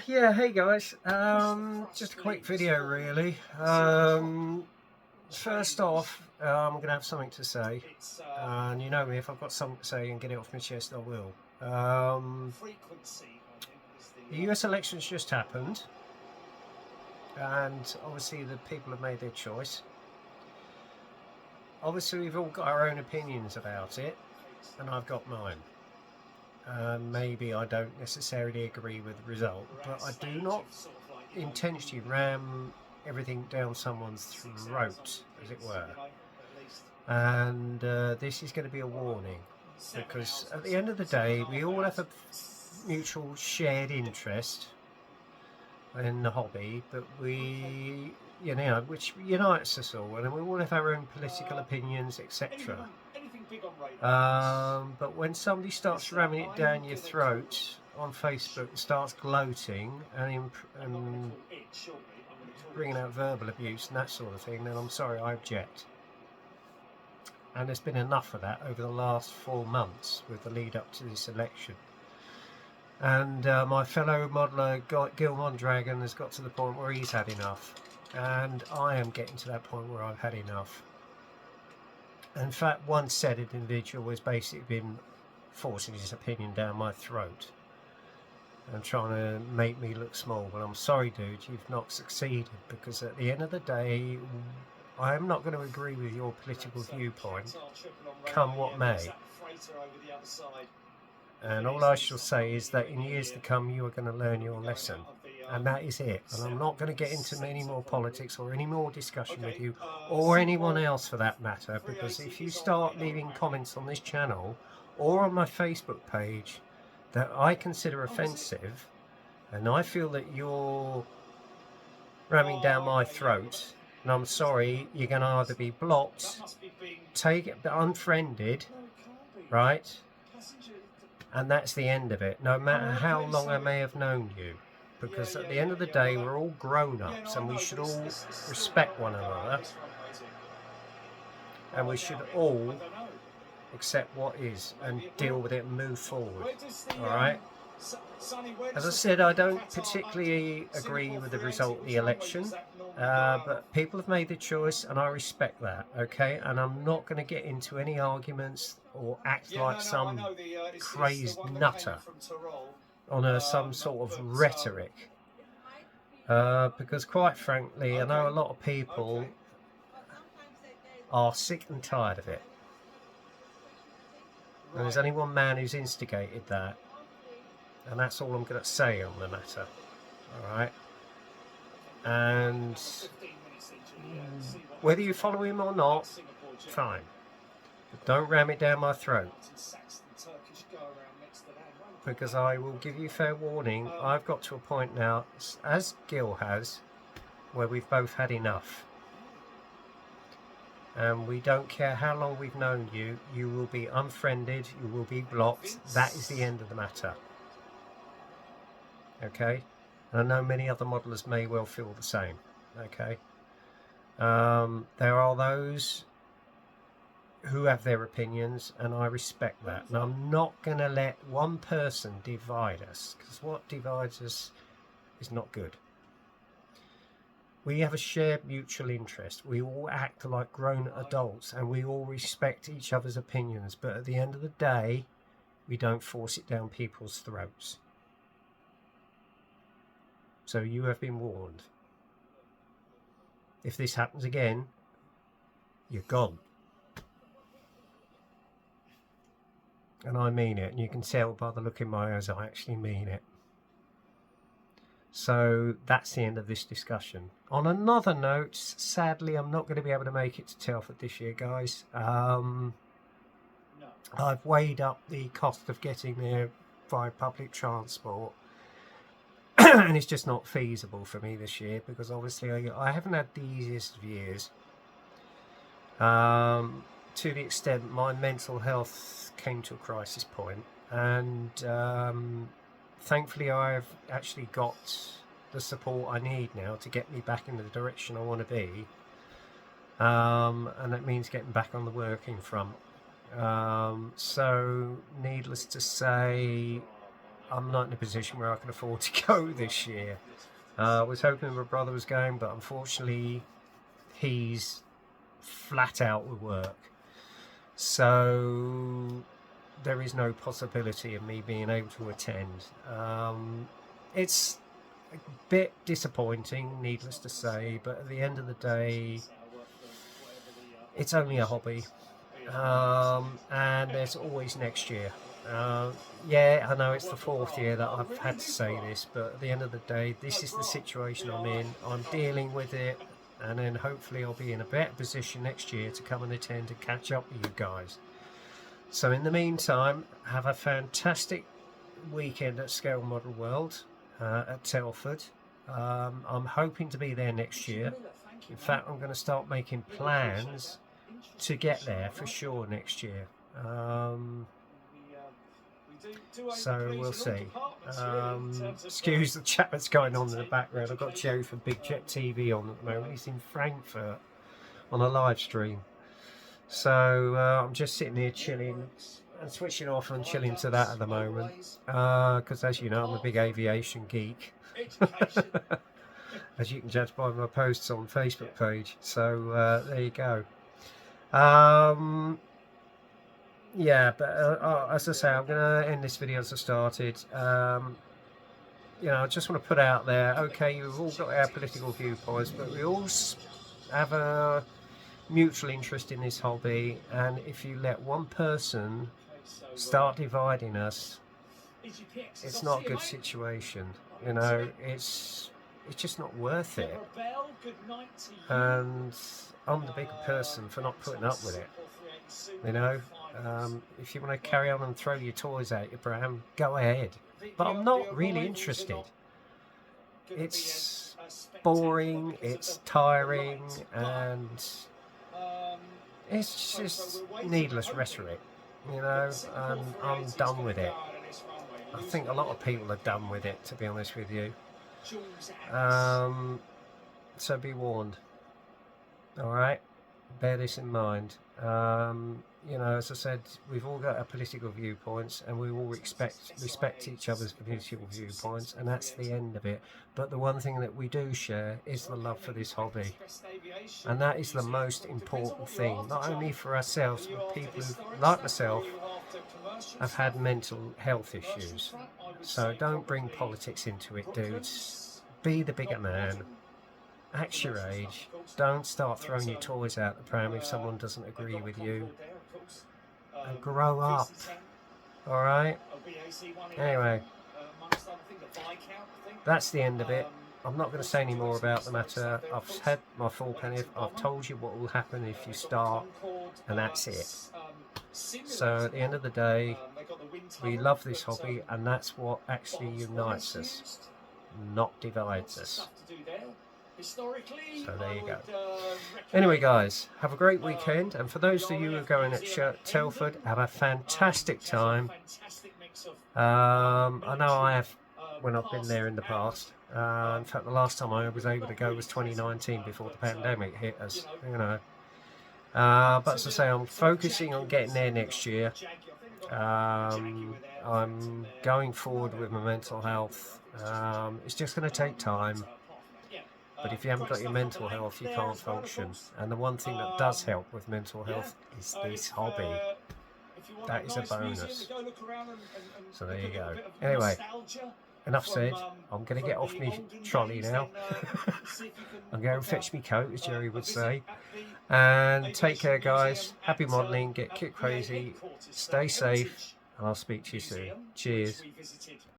Yeah, hey guys. Just a quick video, really. First off, I'm going to have something to say. And you know me, if I've got something to say and get it off my chest, I will. The US elections just happened. And obviously the people have made their choice. Obviously we've all got our own opinions about it. And I've got mine. Maybe I don't necessarily agree with the result, but I do not intentionally ram everything down someone's throat, as it were. And this is going to be a warning, because at the end of the day, we all have a mutual shared interest in the hobby, but which unites us all, and we all have our own political opinions, etc. But when somebody starts ramming it down your throat on Facebook, starts gloating and bringing out verbal abuse and that sort of thing, then I'm sorry, I object. And there's been enough of that over the last 4 months with the lead up to this election. And my fellow modeler Gil Mondragon has got to the point where he's had enough, and I am getting to that point where I've had enough. In fact, one said individual has basically been forcing his opinion down my throat and trying to make me look small. Well, I'm sorry, dude, you've not succeeded, because at the end of the day, I am not going to agree with your political viewpoint, come what may. And all I shall say is that in years to come, you are going to learn your lesson. And that is it. And I'm not going to get into any more politics or any more discussion with you, or anyone else for that matter, because if you start leaving comments on this channel or on my Facebook page that I consider offensive, and I feel that you're ramming down my throat, and I'm sorry, you're going to either be blocked, unfriended, right? And that's the end of it, no matter how long I may have known you. Because at the end of the day, we're all grown-ups and we should all respect one another. And we should all accept what is and deal with it and move forward. Alright? As I said, I don't particularly agree with the result of the election. But people have made the choice and I respect that, okay? And I'm not going to get into any arguments or act like some crazed nutter on some sort of rhetoric. Because quite frankly, I know a lot of people are sick and tired of it. And there's only one man who's instigated that. And that's all I'm going to say on the matter. Alright? And whether you follow him or not, fine. But don't ram it down my throat. Because I will give you fair warning, I've got to a point now, as Gil has, where we've both had enough. And we don't care how long we've known you, you will be unfriended, you will be blocked. That is the end of the matter. Okay? And I know many other modelers may well feel the same. Okay? There are those who have their opinions, and I respect that. And I'm not going to let one person divide us, because what divides us is not good. We have a shared mutual interest. We all act like grown adults, and we all respect each other's opinions. But at the end of the day, we don't force it down people's throats. So you have been warned. If this happens again, you're gone. And I mean it, and you can tell by the look in my eyes I actually mean it. So that's the end of this discussion. On another note, sadly I'm not going to be able to make it to Telford this year, guys. I've weighed up the cost of getting there by public transport. And it's just not feasible for me this year, because obviously I haven't had the easiest of years. To the extent my mental health came to a crisis point, and thankfully I've actually got the support I need now to get me back in the direction I want to be, and that means getting back on the working front. So needless to say, I'm not in a position where I can afford to go this year. I was hoping my brother was going, but unfortunately he's flat out with work. So there is no possibility of me being able to attend. It's a bit disappointing, needless to say, but at the end of the day, it's only a hobby. And there's always next year. Yeah, I know it's the 4th year that I've had to say this, but at the end of the day, this is the situation I'm in. I'm dealing with it, and then hopefully I'll be in a better position next year to come and attend and catch up with you guys. So in the meantime, have a fantastic weekend at Scale Model World at Telford. I'm hoping to be there next year. In fact, I'm going to start making plans to get there for sure next year. So we'll see. Excuse the chat that's going on in the background. I've got Joe from Big Jet TV on at the moment. He's in Frankfurt on a live stream. So I'm just sitting here chilling and switching off and chilling to that at the moment. Because as you know, I'm a big aviation geek. As you can judge by my posts on Facebook page. So there you go. Yeah, but as I say, I'm going to end this video as I started. You know, I just want to put out there, okay, we've all got our political viewpoints, but we all have a mutual interest in this hobby, and if you let one person start dividing us, it's not a good situation. You know, it's just not worth it. And I'm the bigger person for not putting up with it. You know, if you want to carry on and throw your toys out your pram, go ahead. But I'm not really interested. It's boring, it's tiring, and it's just needless rhetoric. You know, I'm done with it. I think a lot of people are done with it, to be honest with you. So be warned. Alright? Bear this in mind. You know, as I said, we've all got our political viewpoints, and we all respect each other's political viewpoints, and that's the end of it. But the one thing that we do share is the love for this hobby, and that is the most important thing, not only for ourselves, but people who, like myself, have had mental health issues. So don't bring politics into it, dudes. Be the bigger man. At your age, don't start throwing your toys out the pram if someone doesn't agree with you. And grow up. Alright? Anyway, that's the end of it. I'm not going to say any more about the matter. I've had my full penny. I've told you what will happen if you start, and that's it. So at the end of the day, we love this hobby, and that's what actually unites us, not divides us. So there you go. Anyway guys, have a great weekend, and for those of you who are going at Telford, have a fantastic time. I know I have when I've been there in the past. In fact, the last time I was able to go was 2019, before the pandemic hit us, you know. But as I say, I'm focusing on getting there next year. I'm going forward with my mental health. It's just going to take time. But if you haven't got your mental health, you can't function. And the one thing that does help with mental health is this hobby. That is a bonus. So there you go. Anyway, enough said. I'm going to get off my trolley now. I'm going to fetch me coat, as Jerry would say. And take care, guys. Happy modelling. Get kit crazy. Stay safe. And I'll speak to you soon. Cheers.